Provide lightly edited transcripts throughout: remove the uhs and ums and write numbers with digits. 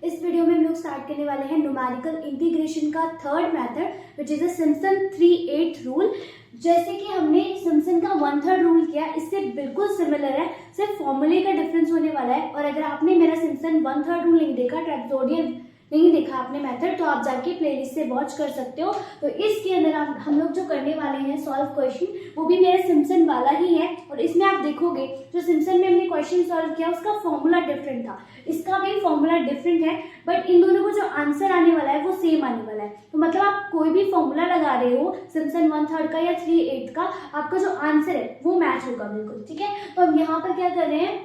इस वीडियो में हम लोग स्टार्ट करने वाले हैं न्यूमेरिकल इंटीग्रेशन का third method which is a Simpson 3/8 rule. जैसे कि हमने सिम्पसन का 1/3 रूल किया, इससे बिल्कुल सिमिलर है, सिर्फ फॉर्मूले का डिफरेंस होने वाला है। और अगर आपने मेरा सिम्पसन 1/3 रूल नहीं देखा, ट्रेपेजोइडल नहीं देखा आपने मेथड, तो आप जाके प्लेलिस्ट से वॉच कर सकते हो। तो इसके अंदर हम लोग जो करने वाले हैं सॉल्व क्वेश्चन, वो भी मेरा सिम्पसन वाला ही है। और इसमें आप देखोगे जो सिम्पसन में हमने क्वेश्चन सॉल्व किया उसका फॉर्मूला डिफरेंट था, इसका भी फॉर्मूला डिफरेंट है, बट इन दोनों को जो आंसर आने वाला है वो सेम आने वाला है। तो मतलब आप कोई भी फॉर्मूला लगा रहे हो सिम्पसन 1/3 का या 3/8 का, आपका जो आंसर है वो मैच होगा बिल्कुल, ठीक है। तो हम यहाँ पर क्या कर रहे हैं,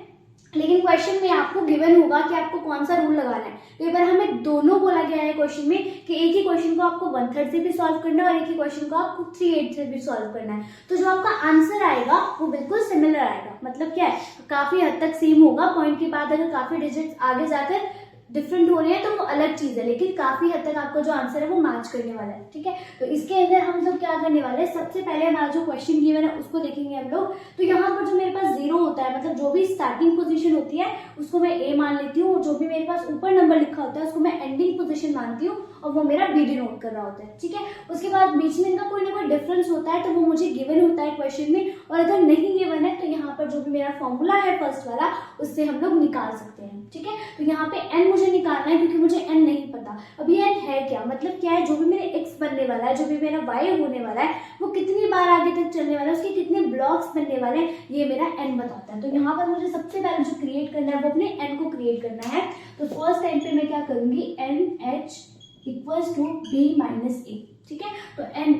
लेकिन क्वेश्चन में आपको गिवन होगा कि आपको कौन सा रूल लगाना है। तो एक बार हमें दोनों बोला गया है क्वेश्चन में कि एक ही क्वेश्चन को आपको 1/3 से भी सॉल्व करना है और एक ही क्वेश्चन को आपको 3/8 से भी सॉल्व करना है। तो जो आपका आंसर आएगा वो बिल्कुल सिमिलर आएगा, मतलब क्या है, काफी हद तक सेम होगा। पॉइंट के बाद अगर काफी डिजिट्स आगे जाकर डिफरेंट हो रहे हैं तो वो अलग चीज है, लेकिन काफी हद तक आपको जो आंसर है वो मैच करने वाला है, ठीक है। तो इसके अंदर हम लोग क्या करने वाले हैं, सबसे पहले हमारा जो क्वेश्चन गिवन है उसको देखेंगे हम लोग। तो यहाँ पर जो मेरे पास 0 होता है, मतलब जो भी स्टार्टिंग पोजीशन होती है उसको मैं ए मान लेती हूँ, और जो भी मेरे पास ऊपर नंबर लिखा होता है उसको मैं एंडिंग पोजीशन मानती हूँ, और वो मेरा बीडी नोट कर रहा होता है, ठीक है। उसके बाद बीच में इनका कोई ना कोई डिफरेंस होता है तो वो मुझे गिवन होता है क्वेश्चन में, और अगर नहीं गिवन है तो यहाँ पर जो भी मेरा फॉर्मूला है फर्स्ट वाला उससे हम लोग निकाल सकते हैं, ठीक है। तो यहाँ पे एन मुझे निकालना है क्योंकि मुझे एन नहीं पता। अभी एन है क्या, मतलब क्या है, जो भी मेरे एक्स बनने वाला है, जो भी मेरा वाई होने वाला है, वो कितनी बार आगे तक चलने वाला है, उसके कितने ब्लॉक्स बनने वाले हैं, ये मेरा एन बताता है। तो यहाँ पर मुझे सबसे पहले जो क्रिएट करना है वो अपने एन को क्रिएट करना है। तो फर्स्ट टाइम पे मैं क्या करूंगी, N H equals to B minus A, ठीक है। तो एन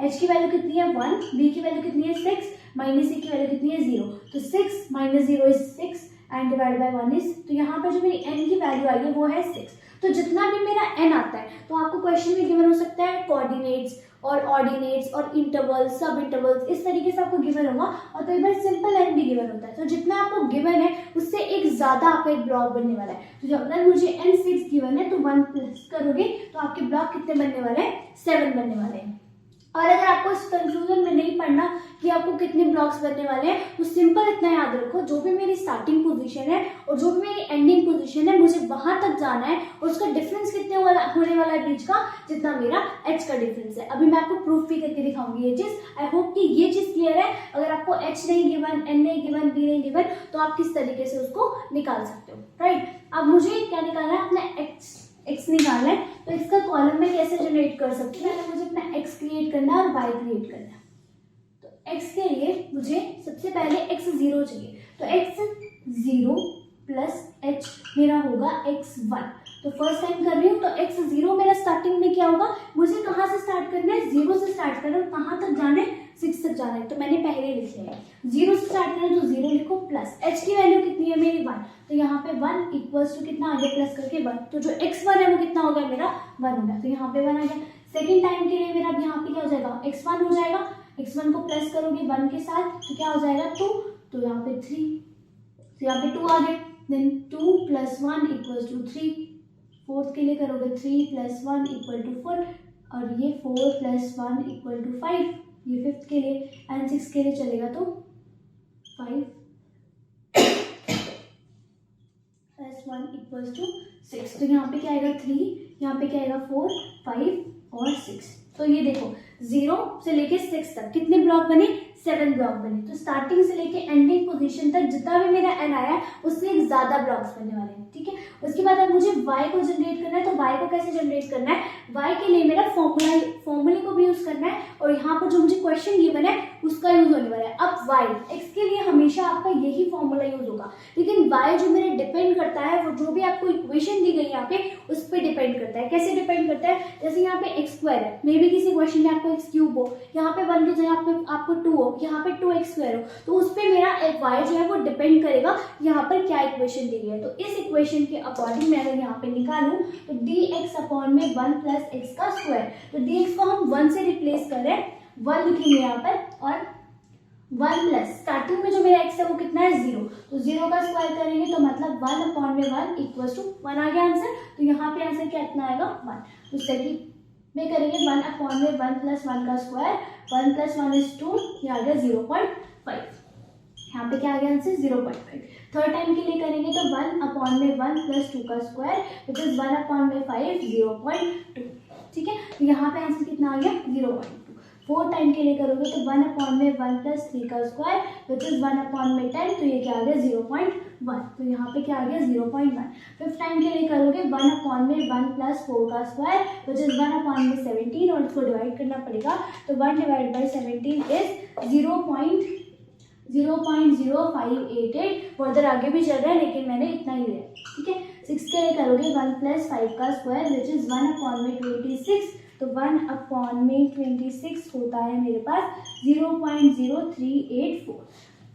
एच की वैल्यू कितनी है 1, बी की वैल्यू कितनी है 6, माइनस ए की वैल्यू कितनी है 0। तो 6 minus 0 is 6 and divide by 1 is, तो यहाँ पर जो मेरी n की वैल्यू आई है वो है 6। तो जितना भी मेरा n आता है, तो आपको क्वेश्चन में गिवन हो सकता है कोऑर्डिनेट्स और ऑर्डिनेट्स और इंटरवल्स, सब इंटरवल्स, इस तरीके से आपको गिवन होगा। और कई बार सिंपल n भी गिवन होता है। तो जितना आपको गिवन है उससे एक ज्यादा आपका एक ब्लॉक बनने वाला है। तो जब अगर मुझे n 6 गिवन है तो 1 प्लस करोगे तो आपके ब्लॉक कितने बनने वाले हैं, 7 बनने वाले हैं। और अगर आपको इस कंफ्यूजन में नहीं पढ़ना कि आपको कितने ब्लॉक्स बनने वाले हैं, तो सिंपल इतना याद रखो, जो भी मेरी स्टार्टिंग पोजीशन है और जो भी मेरी एंडिंग पोजीशन है मुझे वहां तक जाना है, और उसका डिफरेंस कितने होने वाला है बीच का, जितना मेरा एच का डिफरेंस है। अभी मैं आपको प्रूफ भी करके दिखाऊंगी ये चीज। आई होप कि ये चीज क्लियर है। अगर आपको एच नहीं गिवन, एन नहीं गिवन, बी नहीं गिवन, तो आप किस तरीके से उसको निकाल सकते हो, राइट। अब मुझे क्या निकालना है, अपना एक्स निकालना है। तो इसका कॉलम में कैसे जनरेट कर सकती हूँ, मुझे अपना एक्स क्रिएट करना है और वाई क्रिएट करना है। तो एक्स के लिए मुझे सबसे पहले एक्स 0 चाहिए, तो एक्स 0 प्लस एच मेरा होगा एक्स 1। तो फर्स्ट टाइम कर रही हूँ, तो एक्स 0 मेरा स्टार्टिंग में क्या होगा, मुझे कहाँ से स्टार्ट करना है, 0 से स्टार्ट करना है, कहाँ तक जाना है, 6 तक जाना है। तो मैंने पहले लिख लिया है 0 से स्टार्ट करना है, तो 0 लिखो, प्लस एच की वैल्यू कितनी है मेरी 1, तो यहाँ पे 1 इक्वल्स टू कितना आ गया, प्लस करके 1। तो जो x1 है वो कितना हो गया मेरा 1 हो गया, तो यहाँ पे 1 आ गया। सेकेंड टाइम के लिए मेरा यहाँ पे क्या हो जाएगा, x1 हो जाएगा, x1 को प्लस करोगे 1 के साथ तो क्या हो जाएगा 2, तो यहाँ पे 3, तो यहाँ पे 2 आ गए। देन 2 + 1 = 3, फोर्थ के लिए करोगे 3 + 1 = 4, और ये 4 + 1 = 5, ये फिफ्थ के लिए, एंड 6 के लिए चलेगा तो 5 + 1 = 6। तो यहाँ पे क्या आएगा 3, यहाँ पे क्या आएगा 4, 5 और 6। तो ये देखो 0 से लेके 6 तक कितने ब्लॉक बने, 7 ब्लॉक बने। तो स्टार्टिंग से लेके एंडिंग पोजीशन तक जितना भी मेरा एन आया उससे एक ज्यादा ब्लॉक्स बनने वाले हैं, ठीक है। उसके बाद अब मुझे y को जनरेट करना है। तो y को कैसे जनरेट करना है, y के लिए मेरा फॉर्मूले को भी यूज करना है, और यहाँ पर जो मुझे क्वेश्चन गिवन है उसका यूज होने वाला है। अब y x के लिए हमेशा आपका यही फॉर्मूला यूज होगा, लेकिन y जो मेरे डिपेंड करता है वो जो भी आपको इक्वेशन दी गई यहाँ पे उस पर डिपेंड करता है। कैसे डिपेंड करता है, जैसे यहाँ पे x² है, मे बी किसी क्वेश्चन में आपको x³ हो, यहाँ पे 1 की जगह आपको 2 हो, यहाँ पे 2x² हो, तो उस पर मेरा y जो है वो डिपेंड करेगा यहाँ पर क्या इक्वेशन दी गई है। तो इस इक्वेशन के अकॉर्डिंग मैं अगर यहाँ पे निकालूं तो dx/1 + x², तो dx को हम 1 से रिप्लेस कर रहे हैं, 1 लिखेंगे यहाँ पर, और 1 प्लस स्टार्टिंग में जो मेरा x है वो कितना है 0, तो 0 का स्क्वायर करेंगे तो मतलब 1/1 = 1 आ गया आंसर। तो यहाँ पे आंसर क्या इतना आएगा 1। तो सेकंड में करेंगे 1/1 + 1 का स्क्वायर, 1 + 1 = 2, ये आ गया 0.5। यहाँ पे क्या आ गया आंसर 0.5। थर्ड टाइम के लिए करेंगे तो 1/1 प्लस 2 का स्क्वायर विच इज 1/5 0.2। ठीक है, तो यहाँ पे आंसर कितना आ गया 0.2। फोर्थ टाइम के लिए करोगे तो 1/1 प्लस 3 का स्क्वायर विच इज 1/10, तो ये क्या आ गया 0.1, तो यहाँ पे क्या आ गया 0.1। फिफ्थ टाइम के लिए करोगे 1/1 प्लस 4 का स्क्वायर विच इज 1/17 और इसको डिवाइड करना पड़ेगा, तो 1/17 इज 0.0588। फर्दर आगे भी चल रहा है लेकिन मैंने इतना ही लिया। ठीक है, सिक्स के लिए करोगे 1 + 5 का स्क्वायर विच इज 1/26, तो 1/26 होता है मेरे पास 0.0384।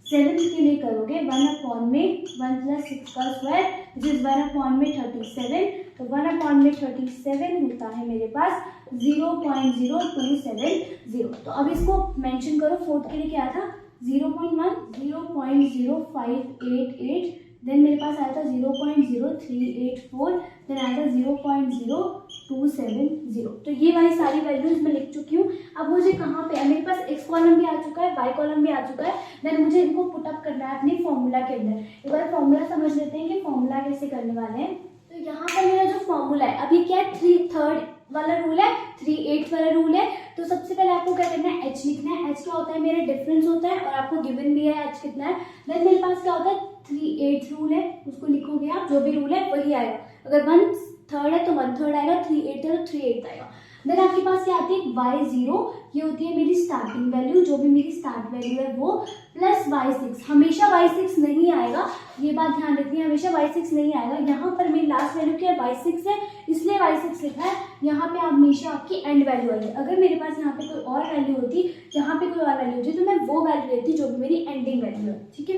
सेवन्थ के लिए करोगे 1/1 + 6 का स्क्वायर विच इज 1/37, तो 1/37 होता है मेरे पास 0.0270। तो अब इसको मेंशन करो। फोर्थ के लिए क्या था 0.1, 0.0588, देन मेरे पास आया था 0.0384, देन आया था 0.0270। तो ये वाली सारी वैल्यूज मैं लिख चुकी हूँ। अब मुझे कहाँ पे मेरे पास एक्स कॉलम भी आ चुका है, वाई कॉलम भी आ चुका है, देन मुझे इनको पुटअप करना है अपनी फॉर्मूला के अंदर। एक बार फॉर्मूला समझ लेते हैं कि फॉर्मूला कैसे करने वाले हैं। तो यहाँ पर मेरा जो फॉर्मूला है, अब ये क्या है 3/3 वाला रूल है, 3/8 वाला रूल है। तो सबसे पहले आपको क्या करना है, एच लिखना है। एच क्या होता है, मेरा डिफरेंस होता है और आपको गिवन भी है एच कितना है। देन मेरे पास क्या होता है 3/8 रूल है, उसको लिखोगे आप, जो भी रूल है वही आएगा। अगर 1/3 है तो 1/3 आएगा, 3/8 है तो 3/8 आएगा। देन आपके पास क्या आती है y0, ये होती है मेरी स्टार्टिंग वैल्यू, जो भी मेरी स्टार्ट वैल्यू है वो, प्लस y6। हमेशा y6 नहीं आएगा, ये बात ध्यान रखनी है, हमेशा y6 नहीं आएगा। यहाँ पर मेरी लास्ट वैल्यू क्या है y6 है, इसलिए y6 लिखा है। यहाँ पे हमेशा आपकी एंड वैल्यू आएगी। अगर मेरे पास यहाँ पे कोई और वैल्यू होती, यहाँ पे कोई और वैल्यू होती, तो मैं वो वैल्यू लेती जो भी मेरी एंडिंग वैल्यू है। ठीक है,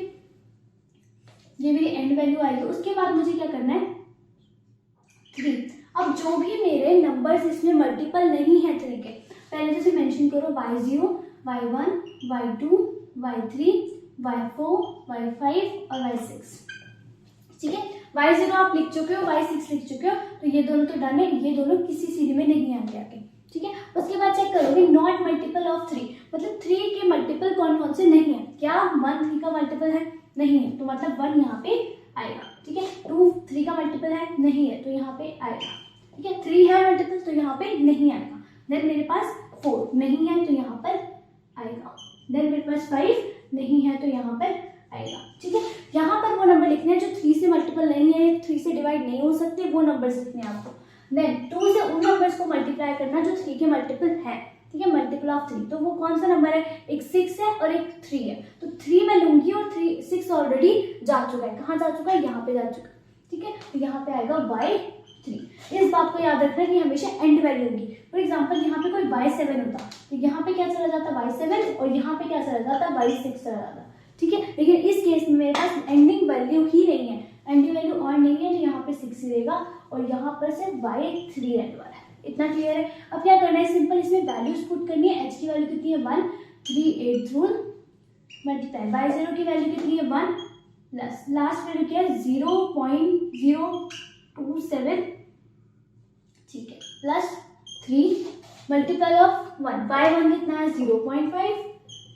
ये मेरी एंड वैल्यू आएगी। उसके बाद मुझे क्या करना है 3। अब जो भी मेरे नंबर्स इसमें मल्टीपल नहीं है 3 के, पहले जैसे मेंशन करो y0, y1, y2, y3, y4, y5 और y6। ठीक है, y0 आप लिख चुके हो, y6 लिख चुके हो, तो ये दोनों तो डन है, ये दोनों किसी सीधी में नहीं आगे आगे। ठीक है, उसके बाद चेक करोगे नॉट मल्टीपल ऑफ 3, मतलब 3 के मल्टीपल कौन कौन से नहीं है। क्या 1 3 का मल्टीपल है, नहीं है, तो मतलब 1 यहाँ पे आएगा। ठीक है, 2 3 का मल्टीपल है, नहीं है, तो यहाँ पे आएगा। ठीक है, 3 है मल्टीपल, तो यहाँ पे नहीं आएगा। देन मेरे पास 4 नहीं है, तो यहाँ पर आएगा। देन मेरे पास 5 नहीं है, तो यहाँ पर आएगा। ठीक है, यहाँ पर वो नंबर लिखने हैं जो 3 से मल्टीपल नहीं है, 3 से डिवाइड नहीं हो सकते, वो नंबर्स लिखने हैं आपको। देन 2 से उन नंबर्स को मल्टीप्लाई करना जो 3 के मल्टीपल है। ठीक है, मल्टीपल ऑफ 3, तो वो कौन सा नंबर है, एक 6 है और एक 3 है, तो 3 मैं लूंगी और 6 ऑलरेडी जा चुका है। कहाँ जा चुका है, यहाँ पे जा चुका है। ठीक है, तो यहाँ पे आएगा y3। इस बात को याद रखना कि हमेशा एंड वैल्यू होगी। फॉर एग्जांपल यहाँ पे कोई y7 होता, तो यहाँ पे क्या चला जाता y7 और यहाँ पे क्या चला जाता y6 चला जाता। ठीक है, लेकिन इस केस में मेरे पास एंडिंग वैल्यू ही नहीं है, एंडिंग वैल्यू और नहीं है, तो यहाँ पे 6 ही रहेगा और यहाँ पर सिर्फ y3 रहने वाला है। इतना क्लियर है। अब क्या करना है, सिंपल इसमें वैल्यूज पुट करनी है। h की वैल्यू कितनी है 1, 3/8 रूल मल्टीप्लाई y0 की वैल्यू कितनी है 1, प्लस लास्ट वैल्यू क्या है 0.027। ठीक है, प्लस 3 मल्टीप्लाई ऑफ 1, y1 कितना है 0.5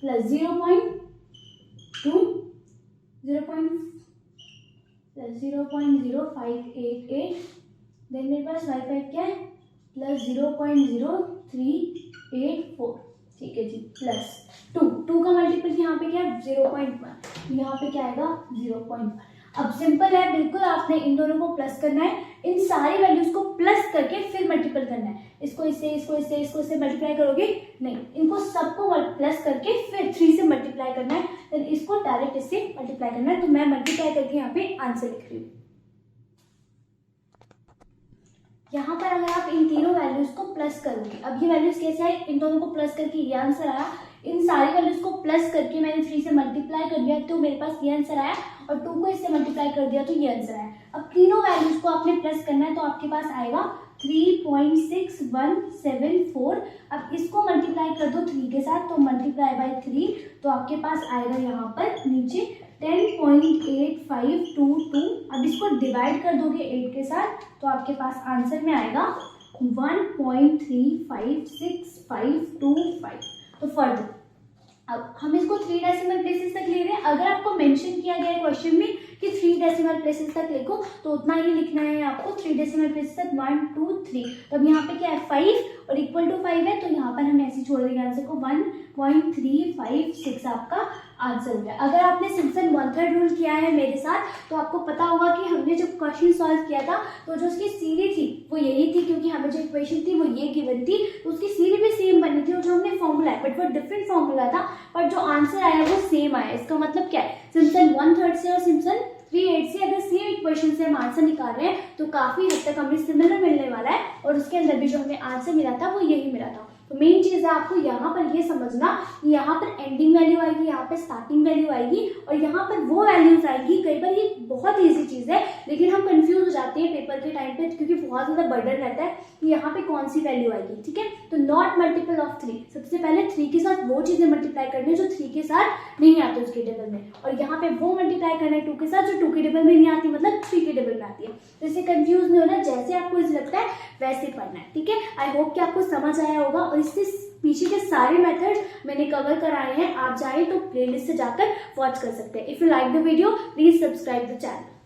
प्लस 0.0588, देन मेरे पास y5 क्या है प्लस 0.0384। ठीक है जी, प्लस 2 का मल्टीपल यहाँ पे क्या है 0.1, यहाँ पे क्या आएगा 0.1। अब सिंपल है बिल्कुल, आपने इन दोनों को प्लस करना है, इन सारी वैल्यूज को प्लस करके फिर मल्टीपल करना है। इसको इससे इसको इससे इसको इससे मल्टीप्लाई करोगे नहीं, इनको सबको प्लस करके फिर 3 से मल्टीप्लाई करना है, देन इसको डायरेक्ट इससे मल्टीप्लाई करना है। तो मैं मल्टीप्लाई करके यहाँ पे आंसर लिख रही हूँ। यहाँ पर अगर आप इन तीनों वैल्यूज को प्लस करोगे, अब ये वैल्यूज कैसे आए, इन दोनों को प्लस करके ये आंसर आया, इन सारी वैल्यूज को प्लस करके मैंने 3 से मल्टीप्लाई कर दिया तो मेरे पास ये आंसर आया, और 2 को इससे मल्टीप्लाई कर दिया तो ये आंसर आया। अब तीनों वैल्यूज को आपने प्लस करना है, तो आपके पास आएगा 3.6174। अब इसको मल्टीप्लाई कर दो 3 के साथ, तो मल्टीप्लाई बाय 3, तो आपके पास आएगा यहाँ पर नीचे 10.8522। अब इसको डिवाइड कर दोगे 8 के साथ, तो आपके पास आंसर में आएगा 1.356525। तो फर्दर अब हम इसको 3 डेसिमल प्लेसेस तक ले रहे हैं। अगर आपको मेंशन किया गया है क्वेश्चन में कि 3 डेसिमल प्लेसेस तक लिखो तो उतना ही लिखना है आपको, 3 डेसिमल प्लेसेस तक 1 2 3। तो अब यहाँ पे क्या है 5 और इक्वल टू 5 है, तो यहाँ पर हम ऐसे छोड़ देंगे आंसर को 1.356 आपका आंसर हो गया। अगर आपने सिम्पसन 1/3 रूल किया है मेरे साथ तो आपको पता होगा कि हमने जब क्वेश्चन सॉल्व किया था तो जो उसकी सीरीज थी वो यही थी, क्योंकि हमें जो इक्वेशन थी वो ये गिवन थी, तो उसकी सीरीज भी सेम बनी थी और जो हमने फॉर्मूला है बट वो डिफरेंट फॉर्मूला था, पर जो आंसर आया वो सेम आया। इसका मतलब क्या है, सिम्पसन 1/3 से और सिम्पसन 3/8 से अगर सेम इक्वेशन से हम आंसर निकाल रहे हैं तो काफी हद तक हमें सिमिलर मिलने वाला है, और उसके अंदर भी जो हमें आंसर मिला था वो यही मिला था। तो मेन चीज है आपको यहाँ पर ये समझना कि यहाँ पर एंडिंग वैल्यू आएगी, यहाँ पर स्टार्टिंग वैल्यू आएगी, और यहाँ पर वो वैल्यूज आएगी। कई बार ये बहुत ईजी चीज है लेकिन हम कंफ्यूज हो जाते हैं पेपर के टाइम पे, क्योंकि बहुत ज्यादा बर्डन रहता है कि यहाँ पे कौन सी वैल्यू आएगी। ठीक है, तो नॉट मल्टीपल ऑफ 3, सबसे पहले 3 के साथ वो चीजें मल्टीप्लाई करनी है जो 3 के साथ नहीं आती उसके टेबल में, और यहाँ पे वो मल्टीप्लाई करना है 2 के साथ जो 2 के टेबल में नहीं आती, मतलब 3 के टेबल में आती है। तो इससे कंफ्यूज नहीं होना, जैसे आपको इजी लगता है वैसे पढ़ना है। ठीक है, आई होप कि आपको समझ आया होगा, और इससे पीछे के सारे मेथड्स मैंने कवर कराए हैं, आप चाहे तो प्लेलिस्ट से जाकर वॉच कर सकते हैं। If you like the video please subscribe the channel.